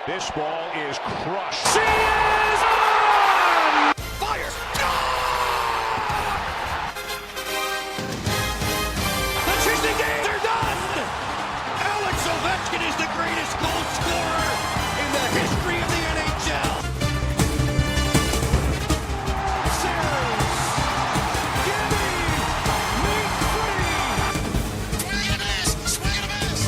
This ball is crushed. She is on! Fires! The chasing games are done! Alex Ovechkin is the greatest goal scorer in the history of the NHL. Sears! Gibby! Make free! Swing and a miss! Swing and a miss!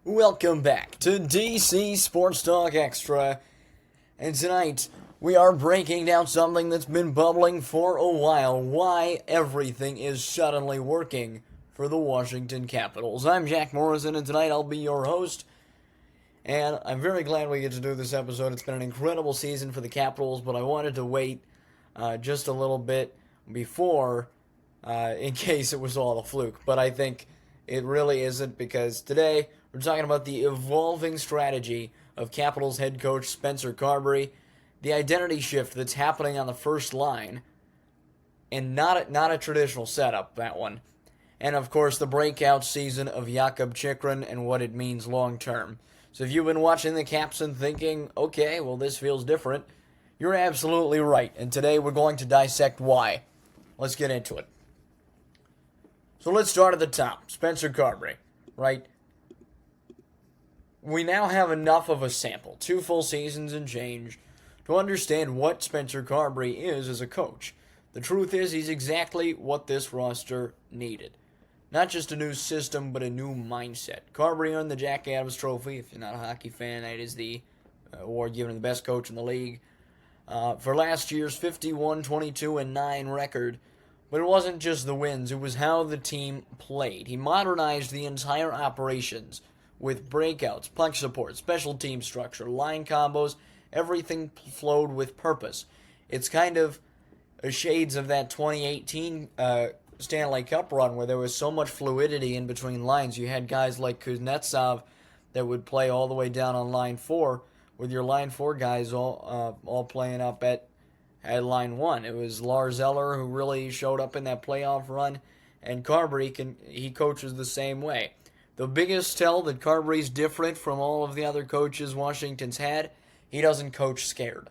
Welcome back to DC Sports Talk Extra, and tonight we are breaking down something that's been bubbling for a while, why everything is suddenly working for the Washington Capitals. I'm Jack Morrison, and tonight I'll be your host, and I'm very glad we get to do this episode. It's been an incredible season for the Capitals, but I wanted to wait just a little bit before, in case it was all a fluke, but I think it really isn't, because today we're talking about the evolving strategy of Capitals head coach Spencer Carbery, the identity shift that's happening on the first line, and not a traditional setup, that one. And, of course, the breakout season of Jakob Chychrun and what it means long-term. So if you've been watching the Caps and thinking, okay, well, this feels different, you're absolutely right. And today we're going to dissect why. Let's get into it. So let's start at the top. Spencer Carbery, right? We now have enough of a sample, 2 full seasons and change, to understand what Spencer Carbery is as a coach. The truth is, he's exactly what this roster needed. Not just a new system, but a new mindset. Carbery earned the Jack Adams Trophy. If you're not a hockey fan, that is the award given to the best coach in the league. For last year's 51-22-9 record. But it wasn't just the wins, it was how the team played. He modernized the entire operations with breakouts, puck support, special team structure, line combos. Everything flowed with purpose. It's kind of shades of that 2018 Stanley Cup run where there was so much fluidity in between lines. You had guys like Kuznetsov that would play all the way down on line 4, with your line 4 guys all playing up at line 1. It was Lars Eller who really showed up in that playoff run, and Carbery he coaches the same way. The biggest tell that Carbery's different from all of the other coaches Washington's had, he doesn't coach scared.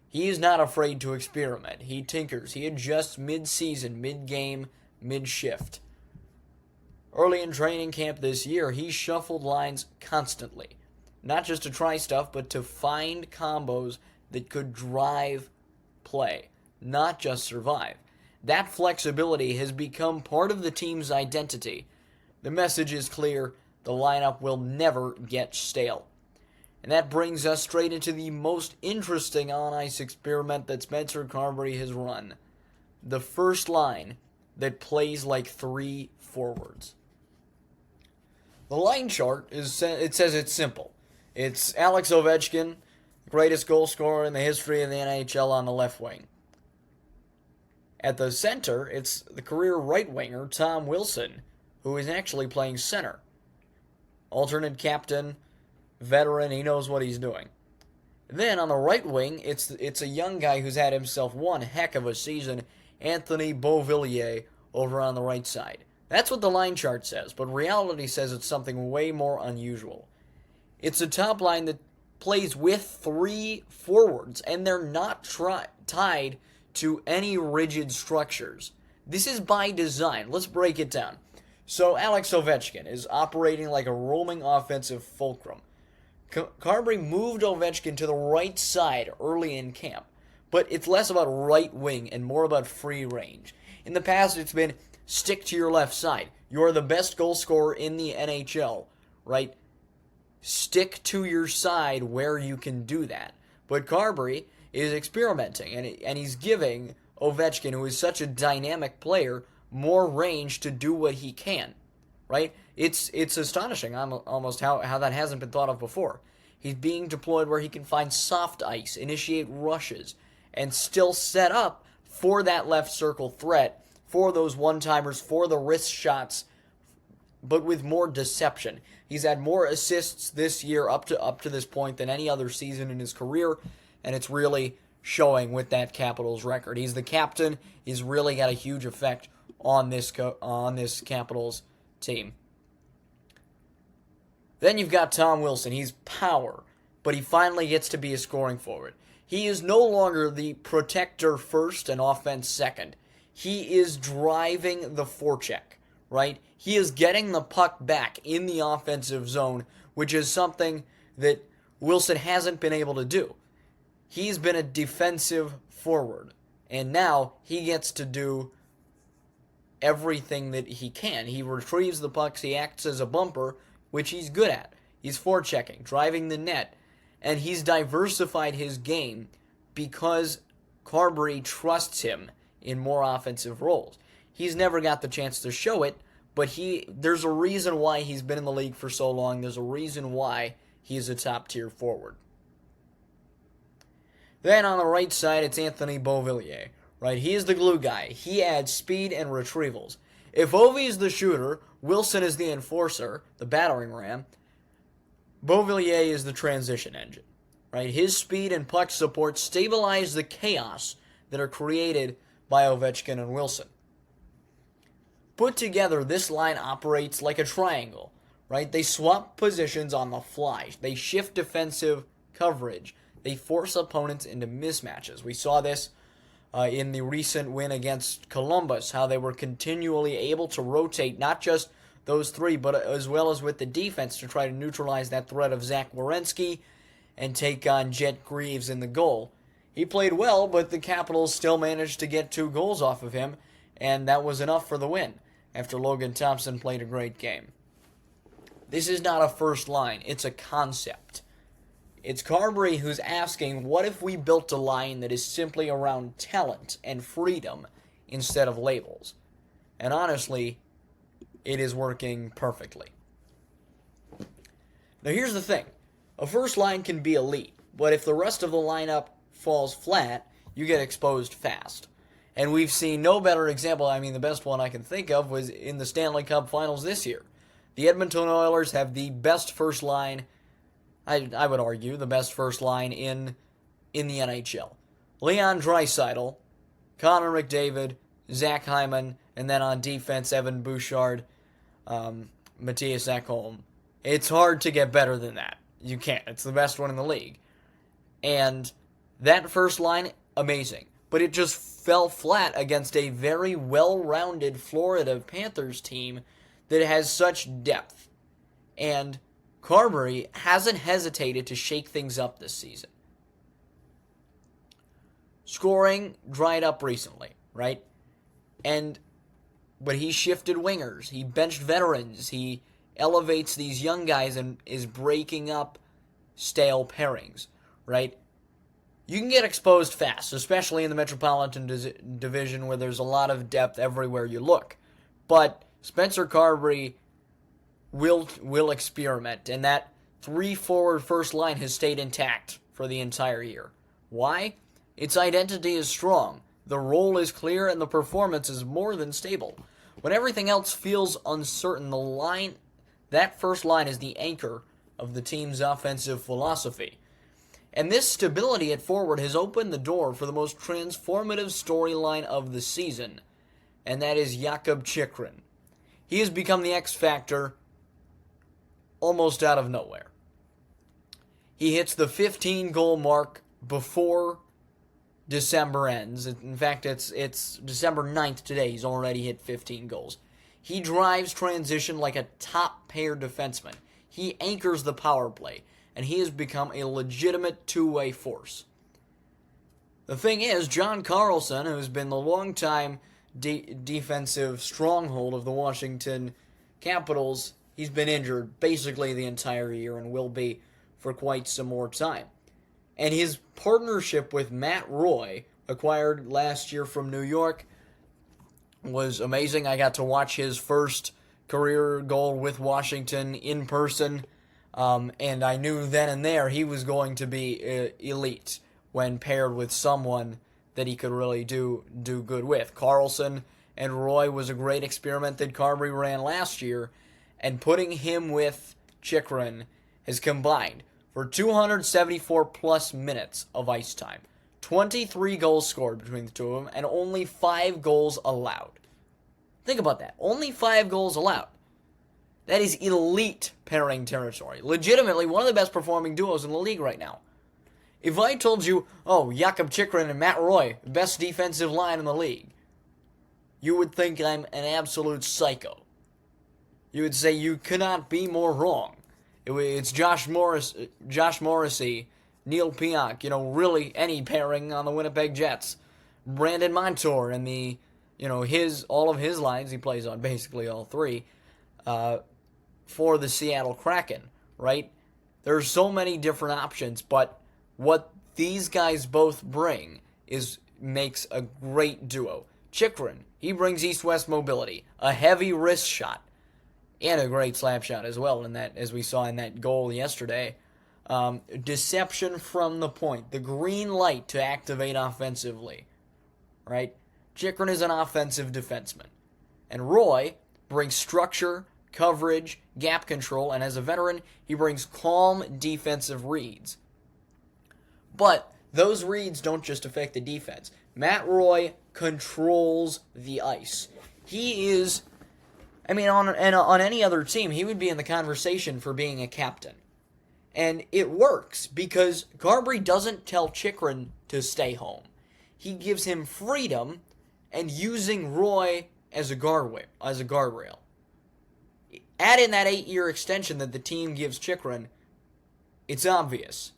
He is not afraid to experiment. He tinkers. He adjusts mid-season, mid-game, mid-shift. Early in training camp this year, he shuffled lines constantly. Not just to try stuff, but to find combos that could drive play, not just survive. That flexibility has become part of the team's identity. The message is clear: the lineup will never get stale. And that brings us straight into the most interesting on-ice experiment that Spencer Carbery has run. The first line that plays like 3 forwards. The line chart, it says it's simple. It's Alex Ovechkin, greatest goal scorer in the history of the NHL, on the left wing. At the center, it's the career right winger, Tom Wilson, who is actually playing center. Alternate captain, veteran, he knows what he's doing. Then on the right wing, it's a young guy who's had himself one heck of a season, Anthony Beauvillier, over on the right side. That's what the line chart says, but reality says it's something way more unusual. It's a top line that plays with 3 forwards, and they're not tied to any rigid structures. This is by design. Let's break it down. So Alex Ovechkin is operating like a roaming offensive fulcrum. Carbery moved Ovechkin to the right side early in camp, but it's less about right wing and more about free range. In the past, it's been stick to your left side. You're the best goal scorer in the NHL, right? Stick to your side where you can do that. But Carbery is experimenting, and he's giving Ovechkin, who is such a dynamic player, more range to do what he can, right? It's astonishing almost how that hasn't been thought of before. He's being deployed where he can find soft ice, initiate rushes, and still set up for that left circle threat, for those one-timers, for the wrist shots, but with more deception. He's had more assists this year up to this point than any other season in his career, and it's really showing with that Capitals record. He's the captain. He's really got a huge effect on this Capitals team. Then you've got Tom Wilson. He's power, but he finally gets to be a scoring forward. He is no longer the protector first and offense second. He is driving the forecheck, right? He is getting the puck back in the offensive zone, which is something that Wilson hasn't been able to do. He's been a defensive forward, and now he gets to do everything that he can. He retrieves the pucks, he acts as a bumper, which he's good at. He's forechecking, driving the net, and he's diversified his game because Carbery trusts him in more offensive roles. He's never got the chance to show it, but there's a reason why he's been in the league for so long. There's a reason why he's a top-tier forward. Then on the right side, it's Anthony Beauvillier, right? He is the glue guy. He adds speed and retrievals. If Ovi is the shooter, Wilson is the enforcer, the battering ram, Beauvillier is the transition engine, right? His speed and puck support stabilize the chaos that are created by Ovechkin and Wilson. Put together, this line operates like a triangle, right? They swap positions on the fly. They shift defensive coverage. They force opponents into mismatches. We saw this in the recent win against Columbus, how they were continually able to rotate not just those three, but as well as with the defense to try to neutralize that threat of Zach Werenski and take on Jet Greaves in the goal. He played well, but the Capitals still managed to get 2 goals off of him, and that was enough for the win after Logan Thompson played a great game. This is not a first line, it's a concept. It's Carbery who's asking, what if we built a line that is simply around talent and freedom instead of labels? And honestly, it is working perfectly. Now here's the thing. A first line can be elite, but if the rest of the lineup falls flat, you get exposed fast. And we've seen no better example, the best one I can think of was in the Stanley Cup Finals this year. The Edmonton Oilers have the best first line, I would argue, the best first line in the NHL. Leon Draisaitl, Connor McDavid, Zach Hyman, and then on defense, Evan Bouchard, Matthias Ekholm. It's hard to get better than that. You can't. It's the best one in the league. And that first line, amazing. But it just fell flat against a very well-rounded Florida Panthers team that has such depth. And Carbery hasn't hesitated to shake things up this season. Scoring dried up recently, right? But he shifted wingers. He benched veterans. He elevates these young guys and is breaking up stale pairings, right? You can get exposed fast, especially in the Metropolitan Division where there's a lot of depth everywhere you look. But Spencer Carbery will experiment, and that 3-forward first line has stayed intact for the entire year. Why? Its identity is strong, the role is clear, and the performance is more than stable. When everything else feels uncertain, that first line is the anchor of the team's offensive philosophy. And this stability at forward has opened the door for the most transformative storyline of the season, and that is Jakob Chychrun. He has become the X factor almost out of nowhere. He hits the 15-goal mark before December ends. In fact, it's December 9th today. He's already hit 15 goals. He drives transition like a top-pair defenseman. He anchors the power play, and he has become a legitimate two-way force. The thing is, John Carlson, who's been the longtime defensive stronghold of the Washington Capitals, he's been injured basically the entire year and will be for quite some more time. And his partnership with Matt Roy, acquired last year from New York, was amazing. I got to watch his first career goal with Washington in person, and I knew then and there he was going to be elite when paired with someone that he could really do good with. Carlson and Roy was a great experiment that Carbery ran last year, and putting him with Chychrun has combined for 274-plus minutes of ice time. 23 goals scored between the two of them, and only 5 goals allowed. Think about that. Only 5 goals allowed. That is elite pairing territory. Legitimately, one of the best performing duos in the league right now. If I told you, oh, Jakub Chychrun and Matt Roy, best defensive line in the league, you would think I'm an absolute psycho. You would say you cannot be more wrong. It's Josh Morrissey, Neil Pionk, really any pairing on the Winnipeg Jets. Brandon Montour and all of his lines, he plays on basically all 3, for the Seattle Kraken, right? There's so many different options, but what these guys both bring makes a great duo. Chychrun, he brings east-west mobility, a heavy wrist shot, and a great slap shot as well, as we saw in that goal yesterday. Deception from the point, the green light to activate offensively, right? Chychrun is an offensive defenseman. And Roy brings structure, coverage, gap control, and as a veteran, he brings calm defensive reads. But those reads don't just affect the defense. Matt Roy controls the ice. He is, on any other team, he would be in the conversation for being a captain. And it works because Carbery doesn't tell Chychrun to stay home. He gives him freedom and using Roy as a guardrail. Add in that 8-year extension that the team gives Chychrun, it's obvious.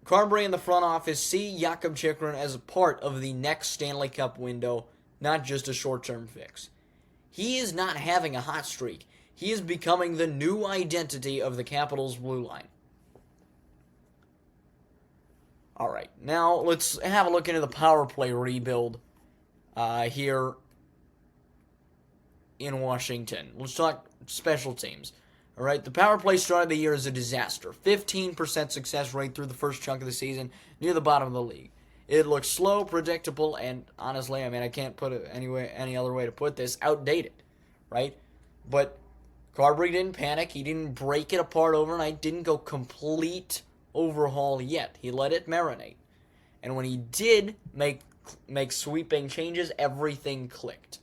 Carbery in the front office see Jakub Chychrun as a part of the next Stanley Cup window, not just a short-term fix. He is not having a hot streak. He is becoming the new identity of the Capitals' blue line. All right, now let's have a look into the power play rebuild here in Washington. Let's talk special teams. All right, the power play started the year as a disaster. 15% success rate through the first chunk of the season, near the bottom of the league. It looks slow, predictable, and honestly, I can't put it any other way to put this, outdated, right? But Carbery didn't panic. He didn't break it apart overnight. Didn't go complete overhaul yet. He let it marinate. And when he did make sweeping changes, everything clicked.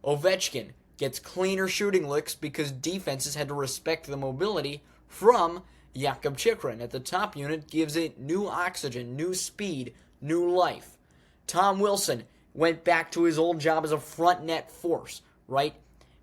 Ovechkin gets cleaner shooting looks because defenses had to respect the mobility from Jakub Chychrun. At the top unit, gives it new oxygen, new speed, new life. Tom Wilson went back to his old job as a front net force, right?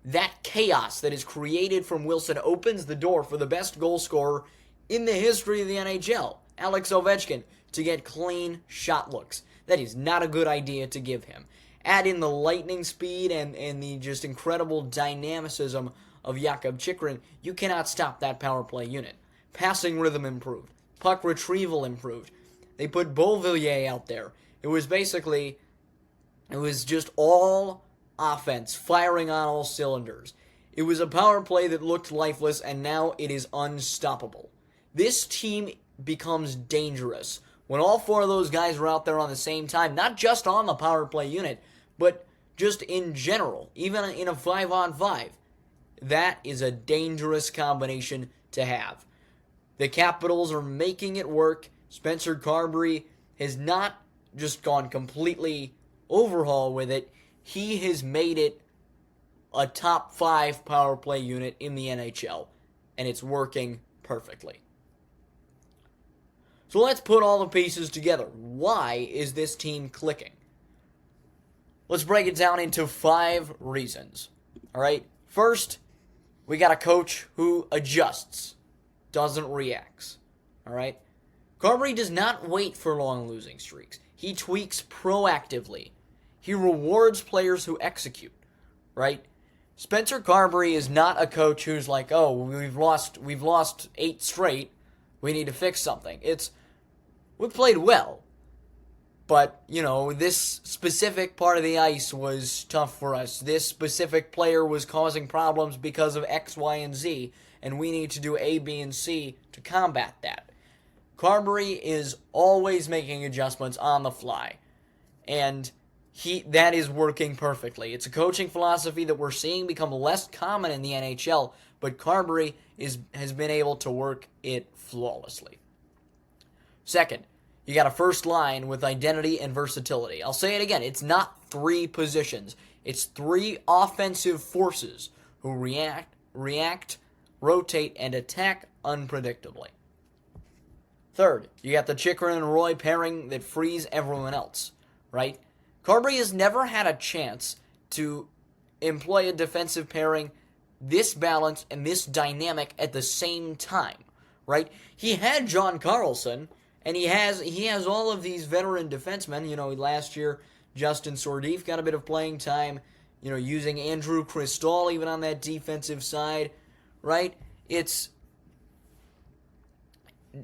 That chaos that is created from Wilson opens the door for the best goal scorer in the history of the NHL, Alex Ovechkin, to get clean shot looks. That is not a good idea to give him. Add in the lightning speed and the just incredible dynamicism of Jakub Chychrun, you cannot stop that power play unit. Passing rhythm improved. Puck retrieval improved. They put Beauvillier out there. It was just all offense, firing on all cylinders. It was a power play that looked lifeless, and now it is unstoppable. This team becomes dangerous when all 4 of those guys are out there on the same time, not just on the power play unit, but just in general, even in a 5-on-5. That is a dangerous combination to have. The Capitals are making it work. Spencer Carbery has not just gone completely overhaul with it. He has made it a top 5 power play unit in the NHL, and it's working perfectly. So let's put all the pieces together. Why is this team clicking? Let's break it down into 5 reasons. All right? First, we got a coach who adjusts, doesn't react. All right? Carbery does not wait for long losing streaks. He tweaks proactively. He rewards players who execute, right? Spencer Carbery is not a coach who's like, oh, we've lost 8 straight. We need to fix something. We played well. But, this specific part of the ice was tough for us. This specific player was causing problems because of X, Y, and Z. And we need to do A, B, and C to combat that. Carbery is always making adjustments on the fly. And that is working perfectly. It's a coaching philosophy that we're seeing become less common in the NHL. But Carbery has been able to work it flawlessly. Second, you got a first line with identity and versatility. I'll say it again. It's not 3 positions. It's three offensive forces who react, rotate, and attack unpredictably. Third, you got the Chychrun and Roy pairing that frees everyone else, right? Carbery has never had a chance to employ a defensive pairing this balanced and this dynamic at the same time, right? He had John Carlson, and he has all of these veteran defensemen. Last year, Justin Sourdif got a bit of playing time, using Andrew Cristall even on that defensive side, right?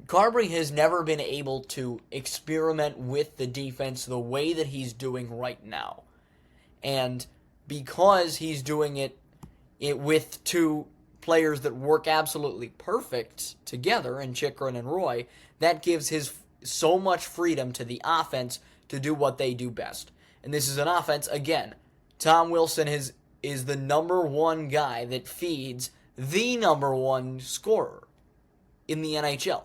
Carbery has never been able to experiment with the defense the way that he's doing right now. And because he's doing it with two players that work absolutely perfect together in Chychrun and Roy, that gives so much freedom to the offense to do what they do best. And this is an offense, again, Tom Wilson is the number one guy that feeds the number one scorer in the NHL.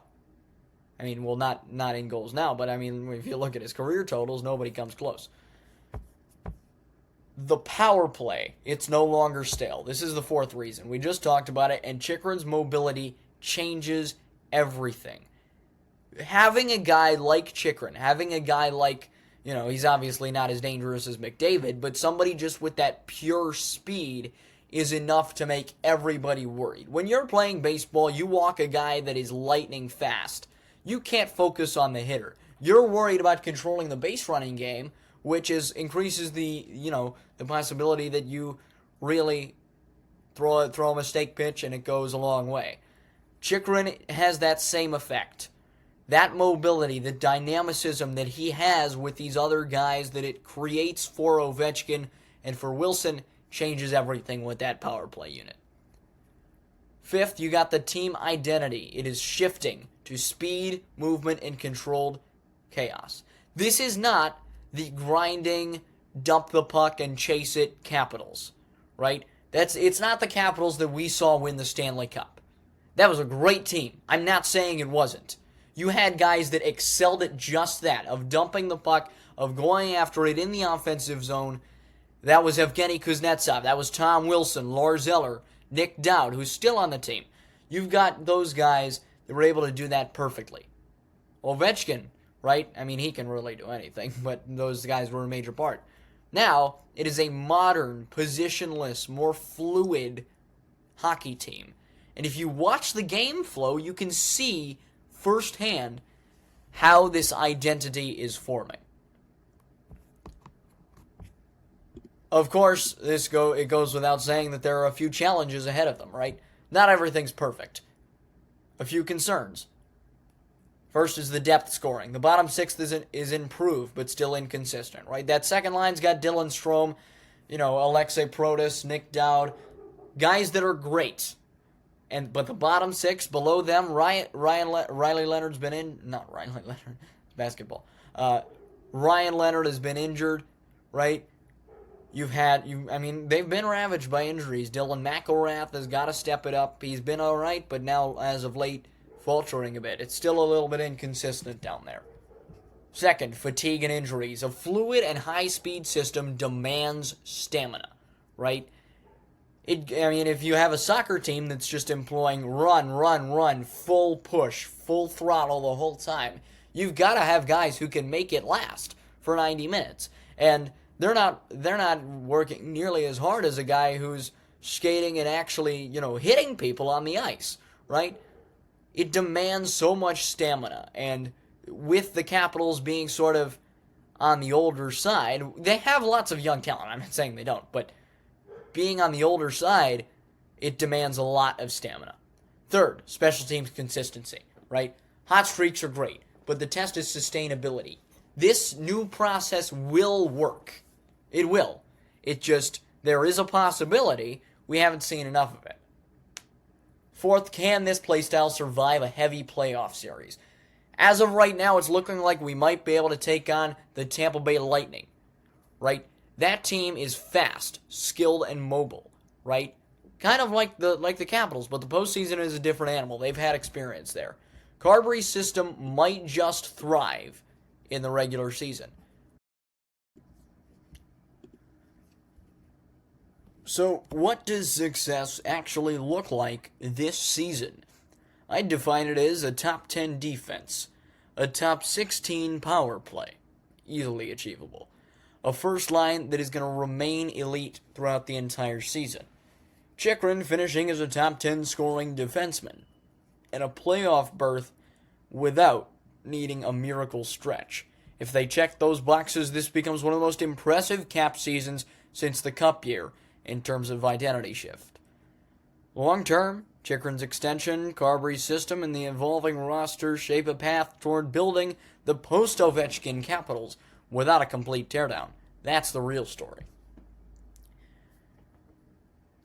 I mean, well, not in goals now, but I mean, if you look at his career totals, nobody comes close. The power play, it's no longer stale. This is the fourth reason. We just talked about it, and Chychrun's mobility changes everything. Having a guy like Chychrun, having a guy like, he's obviously not as dangerous as McDavid, but somebody just with that pure speed is enough to make everybody worried. When you're playing baseball, you walk a guy that is lightning fast. You can't focus on the hitter. You're worried about controlling the base running game, which increases the possibility that you really throw a mistake pitch and it goes a long way. Chychrun has that same effect. That mobility, the dynamicism that he has with these other guys that it creates for Ovechkin and for Wilson changes everything with that power play unit. Fifth, you got the team identity. It is shifting to speed, movement, and controlled chaos. This is not the grinding, dump the puck and chase it Capitals, right? It's not the Capitals that we saw win the Stanley Cup. That was a great team. I'm not saying it wasn't. You had guys that excelled at just that, of dumping the puck, of going after it in the offensive zone. That was Evgeny Kuznetsov. That was Tom Wilson, Lars Eller, Nick Dowd, who's still on the team. You've got those guys that were able to do that perfectly. Ovechkin, right? I mean, he can really do anything, but those guys were a major part. Now, it is a modern, positionless, more fluid hockey team. And if you watch the game flow, you can see firsthand how this identity is forming. Of course, it goes without saying that there are a few challenges ahead of them, right? Not everything's perfect. A few concerns. First is the depth scoring. The bottom sixth is improved, but still inconsistent, right? That second line's got Dylan Strome, Alexei Protas, Nick Dowd, guys that are great. But the bottom six, below them, Riley Leonard's been in... Not Riley Leonard, basketball. Ryan Leonard has been injured, right? They've been ravaged by injuries. Dylan McElrath has got to step it up. He's been all right, but now, as of late, faltering a bit. It's still a little bit inconsistent down there. Second, fatigue and injuries. A fluid and high-speed system demands stamina, right? If you have a soccer team that's just employing run, full push, full throttle the whole time, you've got to have guys who can make it last for 90 minutes. And they're not working nearly as hard as a guy who's skating and actually, hitting people on the ice, right? It demands so much stamina. And with the Capitals being sort of on the older side, they have lots of young talent. I'm not saying they don't, but being on the older side, it demands a lot of stamina. Third, special teams consistency, right? Hot streaks are great, but the test is sustainability. This new process will work. It will. There is a possibility. We haven't seen enough of it. Fourth, can this playstyle survive a heavy playoff series? As of right now, it's looking like we might be able to take on the Tampa Bay Lightning, right? That team is fast, skilled, and mobile, right? Kind of like the Capitals, but the postseason is a different animal. They've had experience there. Carbery's system might just thrive in the regular season. So, what does success actually look like this season? I'd define it as a top 10 defense, a top 16 power play, easily achievable, a first line that is going to remain elite throughout the entire season, Chychrun finishing as a top 10 scoring defenseman, and a playoff berth without needing a miracle stretch. If they check those boxes, this becomes one of the most impressive Cap seasons since the Cup year in terms of identity shift. Long term, Chychrun's extension, Carbery's system, and the evolving roster shape a path toward building the post-Ovechkin Capitals without a complete teardown. That's the real story.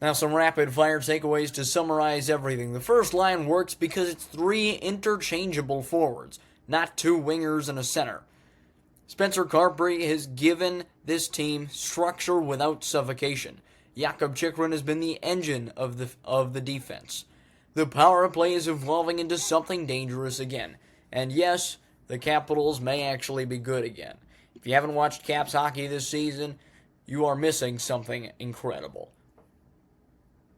Now, some rapid-fire takeaways to summarize everything. The first line works because it's 3 interchangeable forwards, not 2 wingers and a center. Spencer Carbery has given this team structure without suffocation. Jakob Chychrun has been the engine of the defense. The power play is evolving into something dangerous again. And yes, the Capitals may actually be good again. If you haven't watched Caps hockey this season, you are missing something incredible.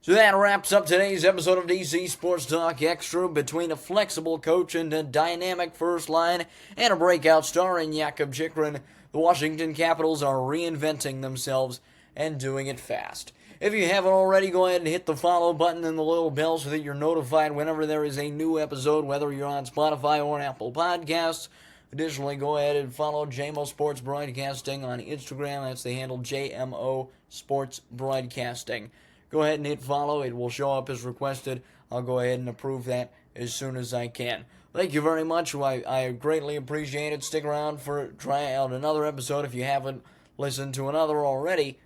So that wraps up today's episode of DC Sports Talk Extra. Between a flexible coach and a dynamic first line and a breakout star in Jakob Chychrun, the Washington Capitals are reinventing themselves and doing it fast. If you haven't already, go ahead and hit the follow button and the little bell so that you're notified whenever there is a new episode, whether you're on Spotify or Apple Podcasts. Additionally, go ahead and follow JMO Sports Broadcasting on Instagram. That's the handle JMO Sports Broadcasting. Go ahead and hit follow. It will show up as requested. I'll go ahead and approve that as soon as I can. Thank you very much. I greatly appreciate it. Stick around for try out another episode if you haven't listened to another already.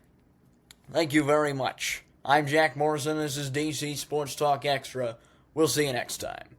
Thank you very much. I'm Jack Morrison. This is DC Sports Talk Extra. We'll see you next time.